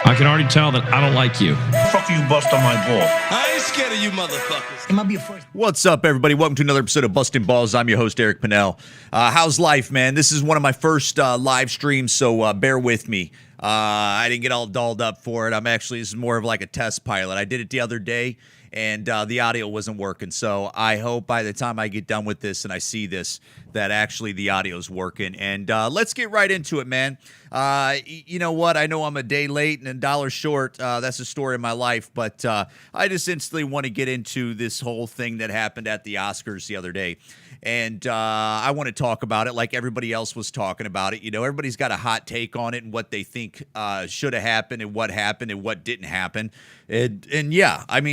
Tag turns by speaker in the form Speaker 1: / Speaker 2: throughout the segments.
Speaker 1: I can already tell that I don't like you.
Speaker 2: Fuck you, bust on my balls.
Speaker 3: I ain't scared of you motherfuckers.
Speaker 2: It might be a first.
Speaker 4: What's up, everybody? Welcome to another episode of Bustin' Balls. I'm your host, Eric Pennell. How's life, man? This is one of my first live streams, so bear with me. I didn't get all dolled up for it. This is more of like a test pilot. I did it the other day, and the audio wasn't working. So I hope by the time I get done with this and I see this, that actually the audio's working. And let's get right into it, man. You know what? I know I'm a day late and $1 short. That's the story of my life. But I just instantly want to get into this whole thing that happened at the Oscars the other day. And I want to talk about it like everybody else was talking about it. You know, everybody's got a hot take on it and what they think should have happened and what didn't happen. And yeah, was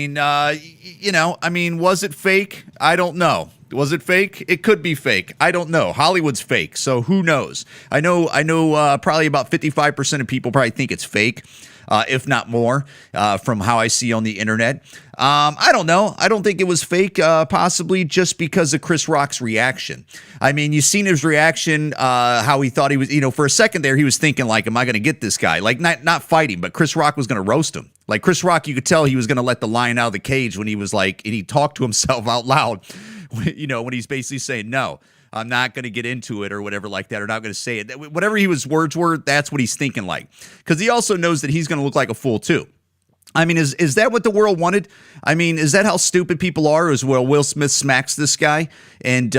Speaker 4: it fake? I don't know. Was it fake? It could be fake. I don't know. Hollywood's fake, so who knows? I know. Probably about 55% of people probably think it's fake, if not more, from how I see on the internet. I don't know. I don't think it was fake, possibly just because of Chris Rock's reaction. I mean, you've seen his reaction, how he thought he was, for a second there, he was thinking like, am I going to get this guy? Like not fighting, but Chris Rock was going to roast him. Like Chris Rock, you could tell he was going to let the lion out of the cage when he was like, and he talked to himself out loud, when he's basically saying, no, I'm not going to get into it or whatever like that, or not going to say it. Whatever his words were, that's what he's thinking like. Because he also knows that he's going to look like a fool too. I mean, is that what the world wanted? I mean, is that how stupid people are? Is well, Will Smith smacks this guy and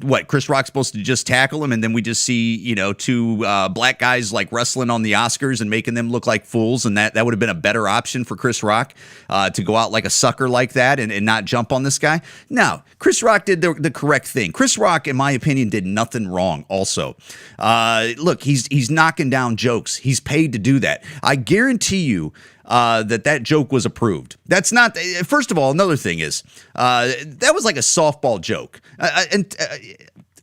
Speaker 4: what? Chris Rock's supposed to just tackle him, and then we just see two black guys like wrestling on the Oscars and making them look like fools, and that would have been a better option for Chris Rock to go out like a sucker like that and not jump on this guy. No, Chris Rock did the correct thing. Chris Rock, in my opinion, did nothing wrong. Also, look, he's knocking down jokes. He's paid to do that. I guarantee you that joke was approved. That's not. First of all, another thing is that was like a softball joke. And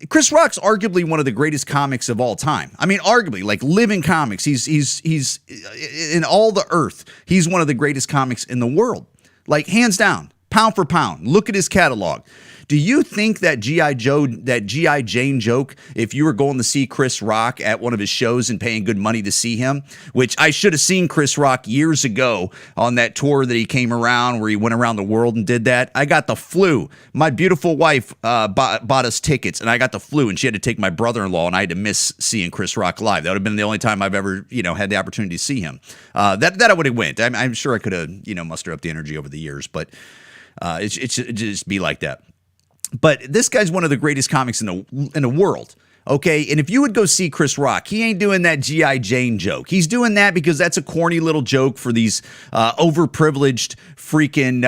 Speaker 4: Chris Rock's arguably one of the greatest comics of all time. I mean, arguably, like living comics. He's in all the earth. He's one of the greatest comics in the world. Like hands down, pound for pound. Look at his catalog. Do you think that G.I. Jane joke, if you were going to see Chris Rock at one of his shows and paying good money to see him, which I should have seen Chris Rock years ago on that tour that he came around where he went around the world and did that. I got the flu. My beautiful wife bought us tickets, and I got the flu, and she had to take my brother-in-law, and I had to miss seeing Chris Rock live. That would have been the only time I've ever, had the opportunity to see him. That I would have went. I'm sure I could have, mustered up the energy over the years, but it should just be like that. But this guy's one of the greatest comics in the world, okay? And if you would go see Chris Rock, he ain't doing that G.I. Jane joke. He's doing that because that's a corny little joke for these overprivileged freaking,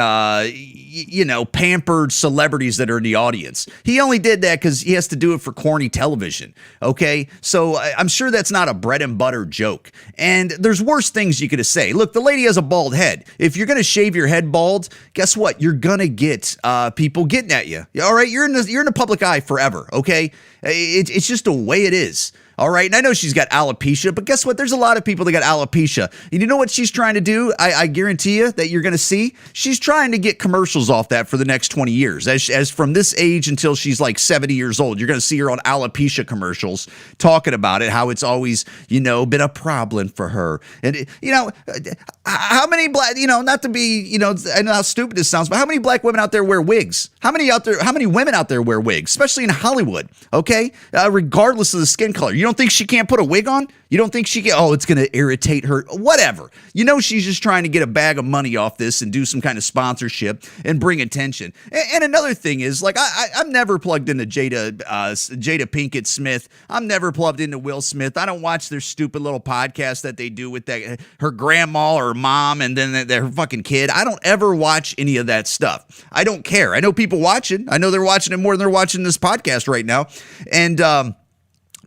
Speaker 4: pampered celebrities that are in the audience. He only did that because he has to do it for corny television, okay? So I'm sure that's not a bread and butter joke. And there's worse things you could say. Look, the lady has a bald head. If you're going to shave your head bald, guess what? You're going to get people getting at you. All right? You're in the public eye forever, okay? It's just the way it is. All right. And I know she's got alopecia, but guess what? There's a lot of people that got alopecia. And you know what she's trying to do? I guarantee you that you're going to see. She's trying to get commercials off that for the next 20 years. As from this age until she's like 70 years old, you're going to see her on alopecia commercials talking about it, how it's always, been a problem for her. And, how many black, not to be, I know how stupid this sounds, but how many black women out there wear wigs? How many women out there wear wigs, especially in Hollywood? Okay. Regardless of the skin color. You don't think she can't put a wig on? You don't think she can? Oh, it's going to irritate her. Whatever. She's just trying to get a bag of money off this and do some kind of sponsorship and bring attention. And another thing is, like, I'm never plugged into Jada Pinkett Smith. I'm never plugged into Will Smith. I don't watch their stupid little podcast that they do with her grandma or mom and then their fucking kid. I don't ever watch any of that stuff. I don't care. I know people watch it. I know they're watching it more than they're watching this podcast right now. And,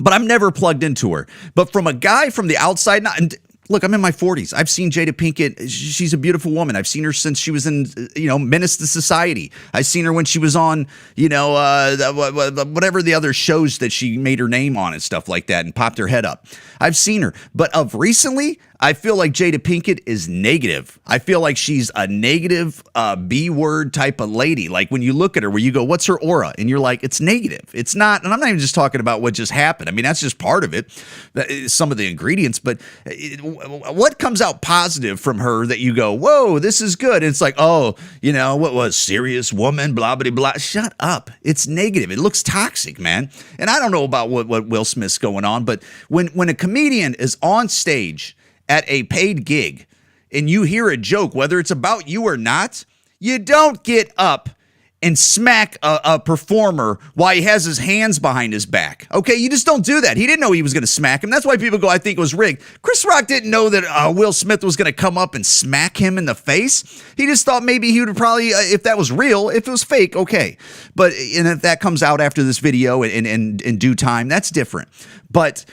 Speaker 4: but I'm never plugged into her. But from a guy from the outside, and look, I'm in my 40s. I've seen Jada Pinkett. She's a beautiful woman. I've seen her since she was in, Menace to Society. I've seen her when she was on, whatever the other shows that she made her name on and stuff like that and popped her head up. I've seen her. But of recently, I feel like Jada Pinkett is negative. I feel like she's a negative B-word type of lady. Like when you look at her, where you go, what's her aura? And you're like, it's negative. It's not, and I'm not even just talking about what just happened. I mean, that's just part of it, some of the ingredients. But what comes out positive from her that you go, whoa, this is good? And it's like, oh, you know, what was serious woman, blah, blah, blah. Shut up. It's negative. It looks toxic, man. And I don't know about what Will Smith's going on, but when a comedian is on stage at a paid gig and you hear a joke, whether it's about you or not, you don't get up and smack a performer while he has his hands behind his back. Okay, you just don't do that. He didn't know he was going to smack him. That's why people go, I think it was rigged. Chris Rock didn't know that Will Smith was going to come up and smack him in the face. He just thought maybe he would probably, if that was real, if it was fake, okay. But and if that comes out after this video in due time, that's different. But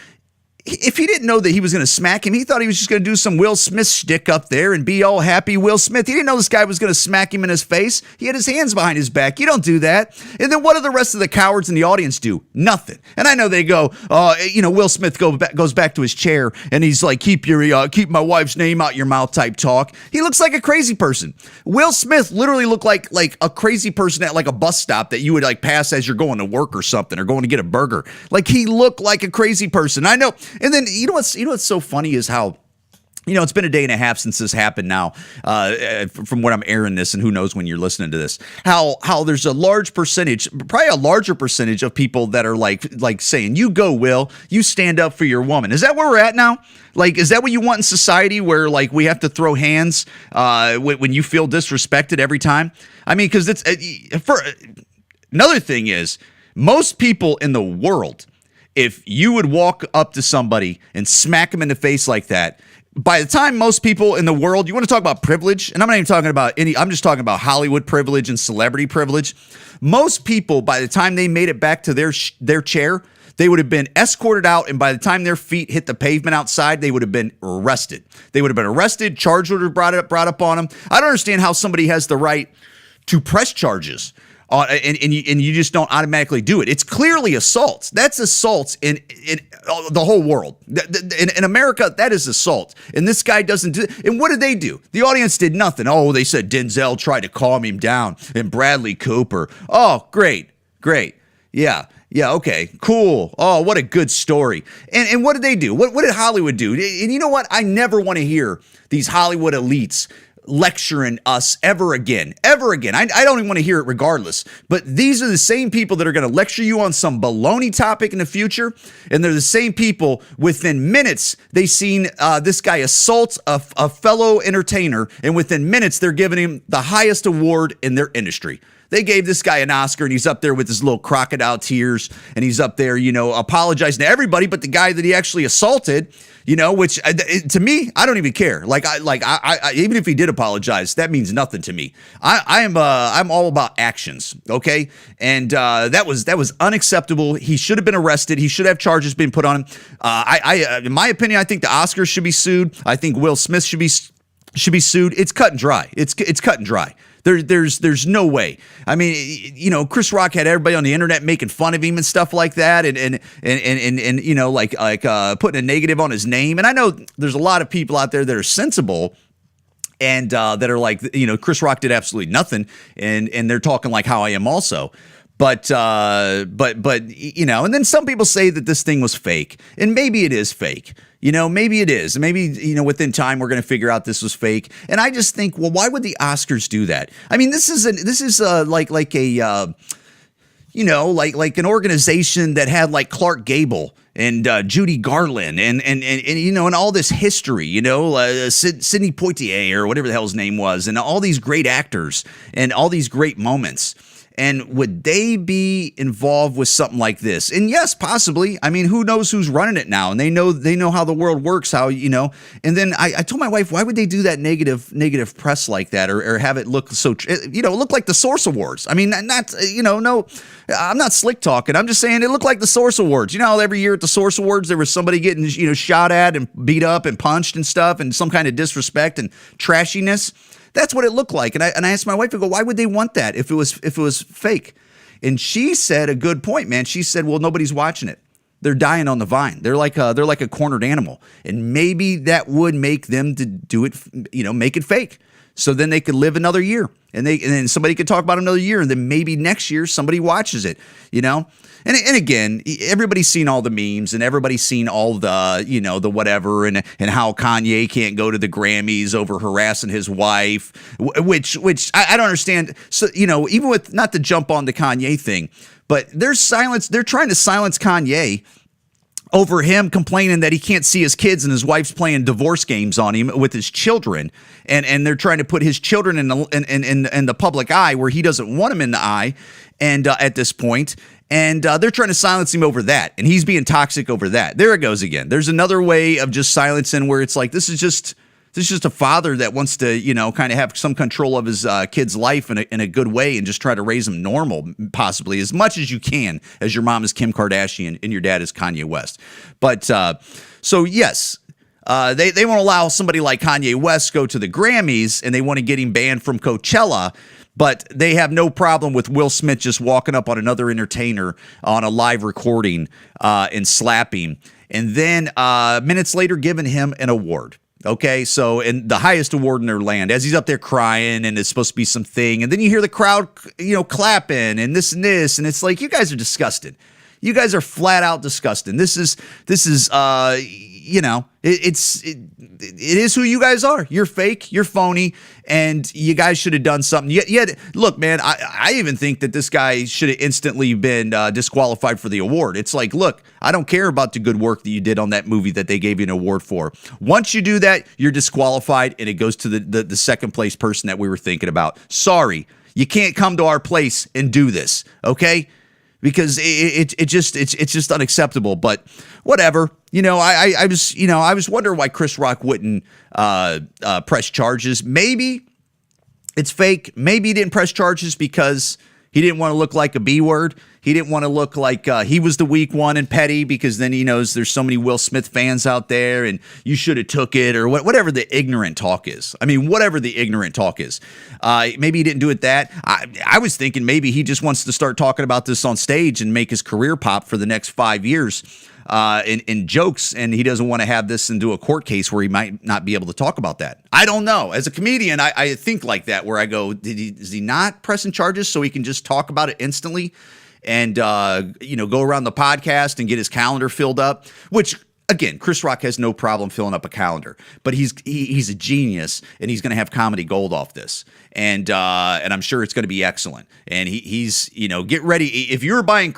Speaker 4: if he didn't know that he was going to smack him, he thought he was just going to do some Will Smith shtick up there and be all happy Will Smith. He didn't know this guy was going to smack him in his face. He had his hands behind his back. You don't do that. And then what do the rest of the cowards in the audience do? Nothing. And I know they go, Will Smith goes back to his chair and he's like, keep my wife's name out your mouth type talk. He looks like a crazy person. Will Smith literally looked like a crazy person at like a bus stop that you would like pass as you're going to work or something or going to get a burger. Like he looked like a crazy person. I know. And then you know what's so funny is how, it's been a day and a half since this happened now, from when I'm airing this, and who knows when you're listening to this, how there's a large percentage, probably a larger percentage of people that are like saying, you go, Will, you stand up for your woman. Is that where we're at now? Like, is that what you want in society, where like we have to throw hands when you feel disrespected every time? I mean, because it's another thing is, most people in the world, if you would walk up to somebody and smack them in the face like that, by the time most people in the world, you want to talk about privilege, and I'm not even talking about I'm just talking about Hollywood privilege and celebrity privilege. Most people, by the time they made it back to their chair, they would have been escorted out, and by the time their feet hit the pavement outside, they would have been arrested. They would have been arrested, charges would have brought up on them. I don't understand how somebody has the right to press charges. And you just don't automatically do it. It's clearly assault. That's assault in the whole world. In America, that is assault. And this guy doesn't do it. And what did they do? The audience did nothing. Oh, they said Denzel tried to calm him down, and Bradley Cooper. Oh, great. Yeah, okay, cool. Oh, what a good story. And what did they do? What did Hollywood do? And you know what? I never want to hear these Hollywood elites lecturing us ever again. I don't even want to hear it regardless. But these are the same people that are going to lecture you on some baloney topic in the future. And they're the same people within minutes they've seen this guy assault a fellow entertainer. And within minutes they're giving him the highest award in their industry. They gave this guy an Oscar, and he's up there with his little crocodile tears, and he's up there, apologizing to everybody but the guy that he actually assaulted, which to me, I don't even care. I even if he did apologize, that means nothing to me. I'm all about actions, okay? And that was unacceptable. He should have been arrested. He should have charges been put on him. In my opinion, I think the Oscars should be sued. I think Will Smith should be sued. It's cut and dry. It's cut and dry. There's no way. I mean, Chris Rock had everybody on the internet making fun of him and stuff like that, and putting a negative on his name. And I know there's a lot of people out there that are sensible and that are like, Chris Rock did absolutely nothing, and they're talking like how I am also. But and then some people say that this thing was fake, and maybe it is fake. Maybe it is. Maybe, within time we're going to figure out this was fake. And I just think, well, why would the Oscars do that? I mean, this is like an organization that had like Clark Gable and Judy Garland and all this history, Sidney Poitier or whatever the hell his name was, and all these great actors and all these great moments. And would they be involved with something like this? And yes, possibly. I mean, who knows who's running it now? And they know how the world works, And then I told my wife, why would they do that negative press like that, or have it look so, look like the Source Awards? I mean, no, I'm not slick talking. I'm just saying it looked like the Source Awards. Every year at the Source Awards, there was somebody getting, shot at and beat up and punched and stuff, and some kind of disrespect and trashiness. That's what it looked like. And I asked my wife, I go, why would they want that if it was fake? And she said a good point, man. She said, well, nobody's watching it. They're dying on the vine. They're like a cornered animal, and maybe that would make them to do it, make it fake. So then they could live another year, and then somebody could talk about another year, and then maybe next year somebody watches it, And again, everybody's seen all the memes, and everybody's seen all the the whatever, and how Kanye can't go to the Grammys over harassing his wife, which I don't understand. So even with, not to jump on the Kanye thing, but they're trying to silence Kanye over him complaining that he can't see his kids and his wife's playing divorce games on him with his children, and they're trying to put his children in the public eye where he doesn't want them in the eye, and at this point, and they're trying to silence him over that, and he's being toxic over that. There it goes again. There's another way of just silencing where it's like, this is just a father that wants to, kind of have some control of his kid's life in a good way, and just try to raise them normal, possibly as much as you can, as your mom is Kim Kardashian and your dad is Kanye West. But so yes, they won't allow somebody like Kanye West go to the Grammys, and they want to get him banned from Coachella. But they have no problem with Will Smith just walking up on another entertainer on a live recording and slapping, and then minutes later giving him an award. Okay, so, and the highest award in their land, as he's up there crying, and it's supposed to be something, and then you hear the crowd, clapping, and this, and it's like, you guys are disgusted. You guys are flat out disgusting. This is it is who you guys are. You're fake. You're phony, and you guys should have done something. Yet, look, man, I even think that this guy should have instantly been disqualified for the award. It's like, look, I don't care about the good work that you did on that movie that they gave you an award for. Once you do that, you're disqualified, and it goes to the second place person that we were thinking about. Sorry, you can't come to our place and do this, okay? Because it's just unacceptable. But whatever, I was wondering why Chris Rock wouldn't press charges. Maybe it's fake. Maybe he didn't press charges because he didn't want to look like a B word. He didn't want to look like he was the weak one and petty, because then he knows there's so many Will Smith fans out there, and you should have took it, or whatever the ignorant talk is. I mean, whatever the ignorant talk is. Maybe he didn't do it that. I was thinking maybe he just wants to start talking about this on stage and make his career pop for the next 5 years in jokes, and he doesn't want to have this into a court case where he might not be able to talk about that. I don't know. As a comedian, I think like that, where I go, is he not pressing charges so he can just talk about it instantly? And, go around the podcast and get his calendar filled up, which, again, Chris Rock has no problem filling up a calendar, but he's a genius, and he's going to have comedy gold off this. And I'm sure it's going to be excellent. And he's get ready. If you're going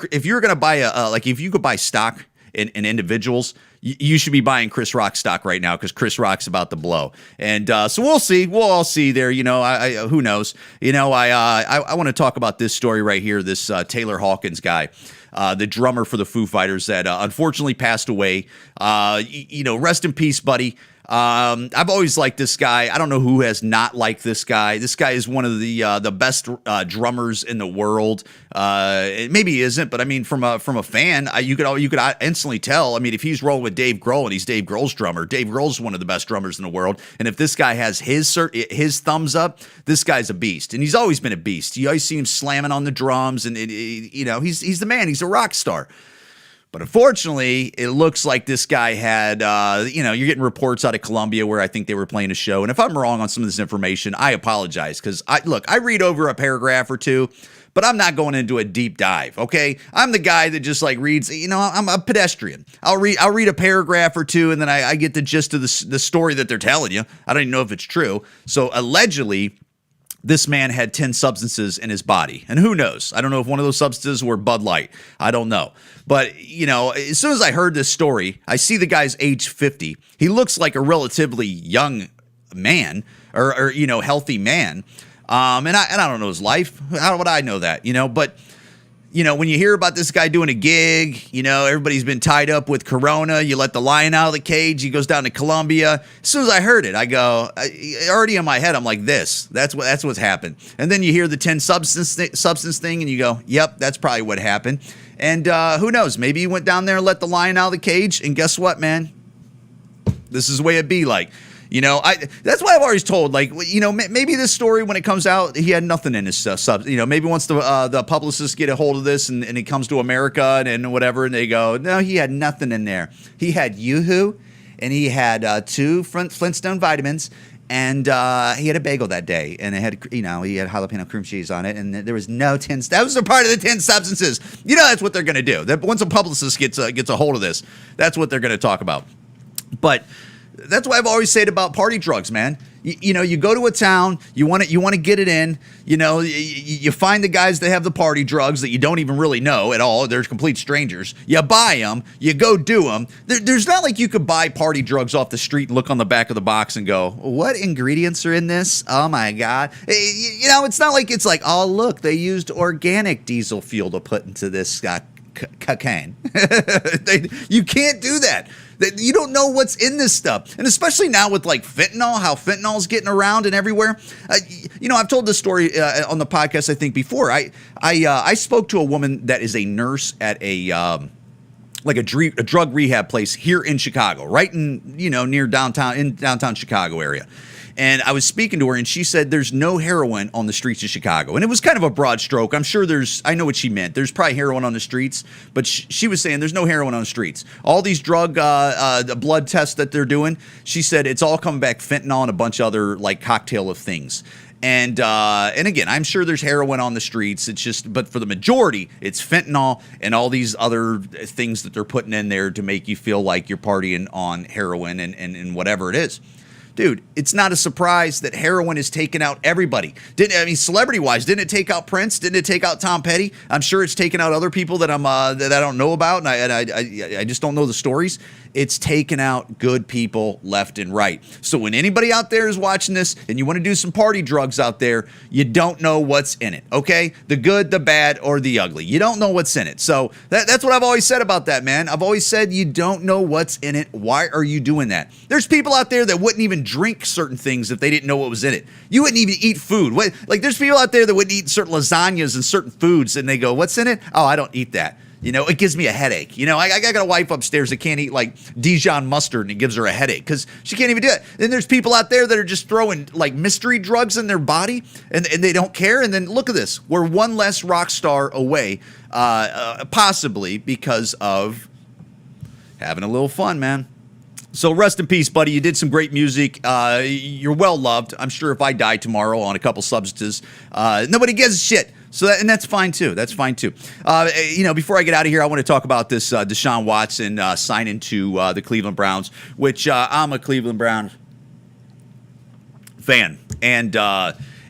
Speaker 4: to buy if you could buy stock in individuals, you should be buying Chris Rock stock right now, because Chris Rock's about to blow. And so we'll see. We'll all see there. Who knows? I want to talk about this story right here. This Taylor Hawkins guy, the drummer for the Foo Fighters that unfortunately passed away. Rest in peace, buddy. I've always liked this guy. I don't know who has not liked this guy. This guy is one of the best drummers in the world. Maybe he isn't, but I mean, from a fan, you could instantly tell. I mean, if he's rolling with Dave Grohl and he's Dave Grohl's drummer, Dave Grohl's one of the best drummers in the world. And if this guy has his thumbs up, this guy's a beast. And he's always been a beast. You always see him slamming on the drums, and he's the man. He's a rock star. But unfortunately, it looks like this guy had, you're getting reports out of Colombia where I think they were playing a show. And if I'm wrong on some of this information, I apologize, because I read over a paragraph or two, but I'm not going into a deep dive. Okay, I'm the guy that just reads. I'm a pedestrian. I'll read a paragraph or two, and then I get the gist of the story that they're telling you. I don't even know if it's true. So allegedly, this man had 10 substances in his body. And who knows? I don't know if one of those substances were Bud Light. I don't know. But, as soon as I heard this story, I see the guy's age 50. He looks like a relatively young man or healthy man. And I don't know his life. How would I know that? But when you hear about this guy doing a gig, everybody's been tied up with Corona. You let the lion out of the cage. He goes down to Colombia. As soon as I heard it, I go, already in my head, I'm like, that's what's happened. And then you hear the 10 substance thing, and you go, yep, that's probably what happened. And who knows? Maybe he went down there and let the lion out of the cage. And guess what, man? This is the way it be like. That's why I've always told, like, maybe this story, when it comes out, he had nothing in his sub. Maybe once the publicists get a hold of this and he comes to America and whatever, and they go, no, he had nothing in there. He had Yoo-hoo, and he had 2 Flintstone vitamins, and he had a bagel that day, and it had, he had jalapeno cream cheese on it, and there was no that was a part of the 10 substances. That's what they're going to do. That once a publicist gets a hold of this, that's what they're going to talk about. But that's why I've always said about party drugs, man. You go to a town, you want to get it in. You find the guys that have the party drugs that you don't even really know at all. They're complete strangers. You buy them. You go do them. There's not like you could buy party drugs off the street and look on the back of the box and go, what ingredients are in this? Oh my God. It's not like it's like, oh look, they used organic diesel fuel to put into this cocaine. You can't do that. You don't know what's in this stuff. And especially now with like fentanyl, how fentanyl's getting around and everywhere. I've told this story on the podcast, I think, before. I spoke to a woman that is a nurse at a drug rehab place here in Chicago, right in, near downtown Chicago area. And I was speaking to her, and she said there's no heroin on the streets of Chicago. And it was kind of a broad stroke. I'm sure I know what she meant. There's probably heroin on the streets, but she was saying there's no heroin on the streets. All these drug the blood tests that they're doing, she said it's all coming back fentanyl and a bunch of other like cocktail of things. And again, I'm sure there's heroin on the streets. It's just, but for the majority, it's fentanyl and all these other things that they're putting in there to make you feel like you're partying on heroin and whatever it is. Dude, it's not a surprise that heroin has taken out everybody. Celebrity-wise, didn't it take out Prince? Didn't it take out Tom Petty? I'm sure it's taken out other people that that I don't know about, and I just don't know the stories. It's taken out good people left and right. So when anybody out there is watching this and you want to do some party drugs out there, you don't know what's in it, okay? The good, the bad, or the ugly. You don't know what's in it. So that's what I've always said about that, man. I've always said you don't know what's in it. Why are you doing that? There's people out there that wouldn't even drink certain things if they didn't know what was in it. You wouldn't even eat food. There's people out there that wouldn't eat certain lasagnas and certain foods, and they go, what's in it? Oh, I don't eat that. It gives me a headache. I got a wife upstairs that can't eat like Dijon mustard, and it gives her a headache because she can't even do it. Then there's people out there that are just throwing like mystery drugs in their body, and they don't care. And then look at this. We're one less rock star away, possibly because of having a little fun, man. So rest in peace, buddy. You did some great music. You're well loved. I'm sure if I die tomorrow on a couple substances, nobody gives a shit. So that's fine too. That's fine too. Before I get out of here, I want to talk about this Deshaun Watson signing to the Cleveland Browns, which I'm a Cleveland Browns fan, and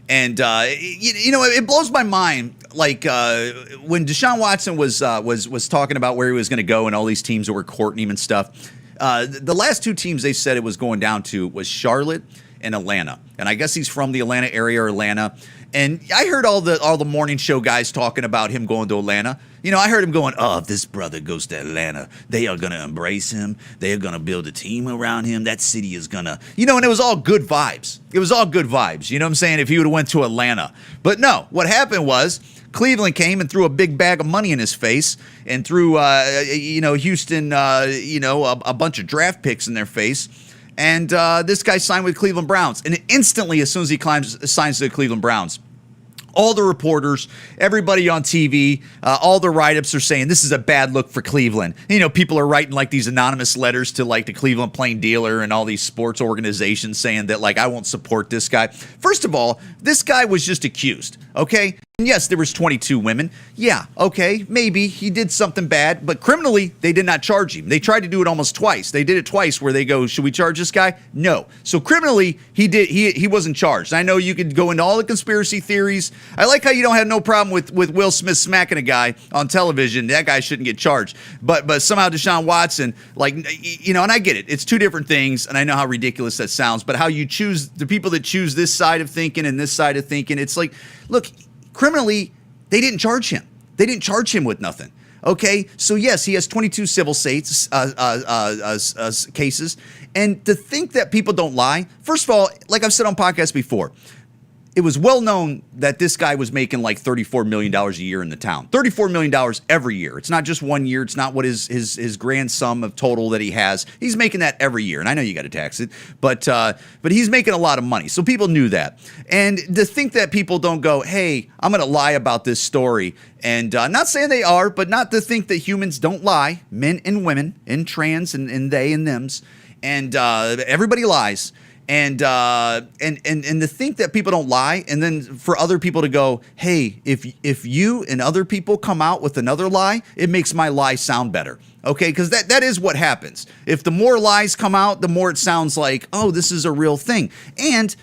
Speaker 4: it blows my mind. Like when Deshaun Watson was talking about where he was going to go and all these teams that were courting him and stuff. The last 2 teams they said it was going down to was Charlotte and Atlanta, and I guess he's from the Atlanta area or Atlanta. And I heard all the morning show guys talking about him going to Atlanta. I heard him going, oh, if this brother goes to Atlanta, they are going to embrace him. They are going to build a team around him. That city is going to, and it was all good vibes. It was all good vibes. You know what I'm saying? If he would have went to Atlanta. But no, what happened was Cleveland came and threw a big bag of money in his face and threw, Houston, a bunch of draft picks in their face. And this guy signed with Cleveland Browns. And instantly, as soon as he signs to the Cleveland Browns, all the reporters, everybody on TV, all the write-ups are saying this is a bad look for Cleveland. People are writing like these anonymous letters to like the Cleveland Plain Dealer and all these sports organizations saying that like I won't support this guy. First of all, this guy was just accused, okay? And yes, there was 22 women. Yeah, okay, maybe he did something bad, but criminally, they did not charge him. They tried to do it almost twice. They did it twice where they go, should we charge this guy? No. So criminally, he wasn't charged. I know you could go into all the conspiracy theories. I like how you don't have no problem with Will Smith smacking a guy on television. That guy shouldn't get charged. But somehow Deshaun Watson, and I get it. It's 2 different things, and I know how ridiculous that sounds, but how you choose, the people that choose this side of thinking and this side of thinking, it's like, look, criminally, they didn't charge him. They didn't charge him with nothing. Okay, so yes, he has 22 civil cases, and to think that people don't lie. First of all, like I've said on podcasts before, it was well known that this guy was making like $34 million a year in the town. $34 million every year. It's not just 1 year. It's not what his grand sum of total that he has. He's making that every year. And I know you got to tax it, but he's making a lot of money. So people knew that. And to think that people don't go, hey, I'm going to lie about this story. And not saying they are, but not to think that humans don't lie, men and women, and trans and they and thems. And everybody lies. And to think that people don't lie, and then for other people to go, hey, if you and other people come out with another lie, it makes my lie sound better. Okay, because that is what happens. If the more lies come out, the more it sounds like, oh, this is a real thing. And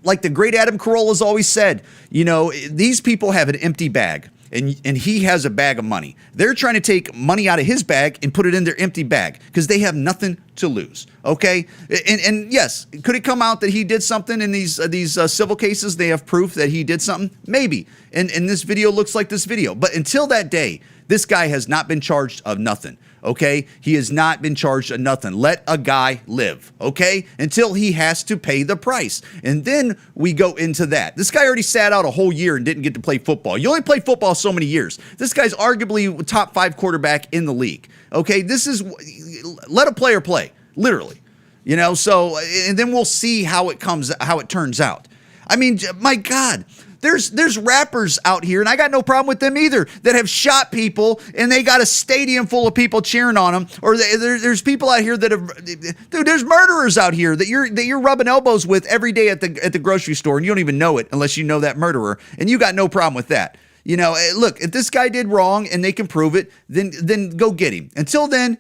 Speaker 4: like the great Adam Carolla has always said, you know, these people have an empty bag. And he has a bag of money. They're trying to take money out of his bag and put it in their empty bag because they have nothing to lose. Okay, and yes, could it come out that he did something in these civil cases? They have proof that he did something, maybe. And this video looks like this video. But until that day, this guy has not been charged of nothing. Okay, he has not been charged of nothing. Let a guy live. Okay, until he has to pay the price, and then we go into that. This guy already sat out a whole year and didn't get to play football. You only play football so many years. This guy's arguably top 5 quarterback in the league. Okay, this is let a player play, literally. You know, so and then we'll see how it turns out. I mean, my God. There's rappers out here, and I got no problem with them either, that have shot people, and they got a stadium full of people cheering on them. Or there's people out here that have, dude, there's murderers out here that you're rubbing elbows with every day at the grocery store, and you don't even know it unless you know that murderer, and you got no problem with that. You know, look, if this guy did wrong and they can prove it, then go get him. Until then,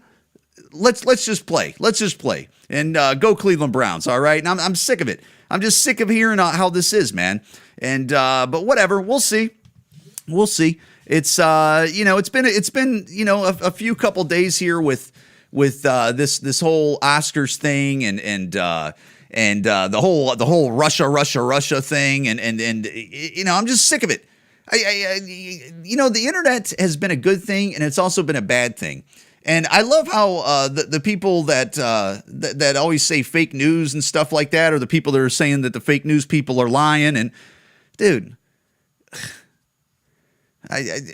Speaker 4: let's just play. Let's just play and go Cleveland Browns. All right, and I'm sick of it. I'm just sick of hearing how this is, man. And but whatever, we'll see. We'll see. It's you know, it's been you know a few couple days here with this whole Oscars thing and the whole Russia thing and you know, I'm just sick of it. You know, the internet has been a good thing and it's also been a bad thing. And I love how the people that always say fake news and stuff like that, or the people that are saying that the fake news people are lying. And dude,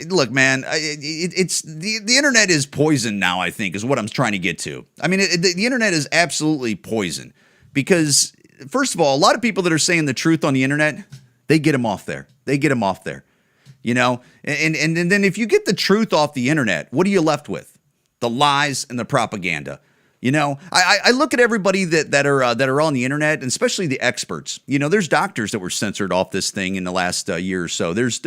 Speaker 4: look, man, it's the internet is poison now. I think is what I'm trying to get to. I mean, the internet is absolutely poison because, first of all, a lot of people that are saying the truth on the internet, they get them off there. You know, and then if you get the truth off the internet, what are you left with? The lies and the propaganda. You know, I look at everybody that are on the internet, and especially the experts. You know, there's doctors that were censored off this thing in the last year or so. There's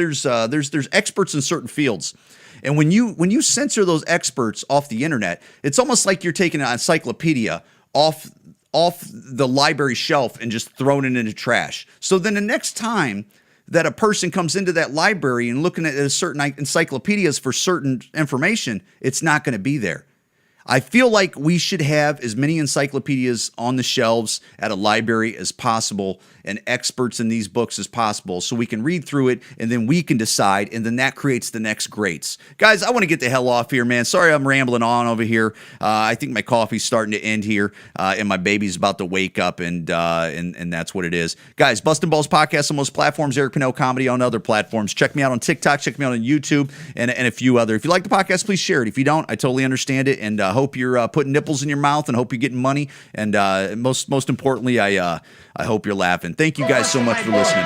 Speaker 4: experts in certain fields, and when you censor those experts off the internet, it's almost like you're taking an encyclopedia off the library shelf and just throwing it into trash. So then the next time that a person comes into that library and looking at a certain encyclopedias for certain information, it's not going to be there. I feel like we should have as many encyclopedias on the shelves at a library as possible and experts in these books as possible so we can read through it and then we can decide, and then that creates the next greats. Guys, I want to get the hell off here, man. Sorry I'm rambling on over here. I think my coffee's starting to end here, and my baby's about to wake up, and that's what it is. Guys, Bustin' Balls Podcast on most platforms, Eric Pennell Comedy on other platforms. Check me out on TikTok, check me out on YouTube, and a few other. If you like the podcast, please share it. If you don't, I totally understand it, and hope you're putting nipples in your mouth and hope you're getting money, and most importantly, I hope you're laughing. Thank you guys so much for listening.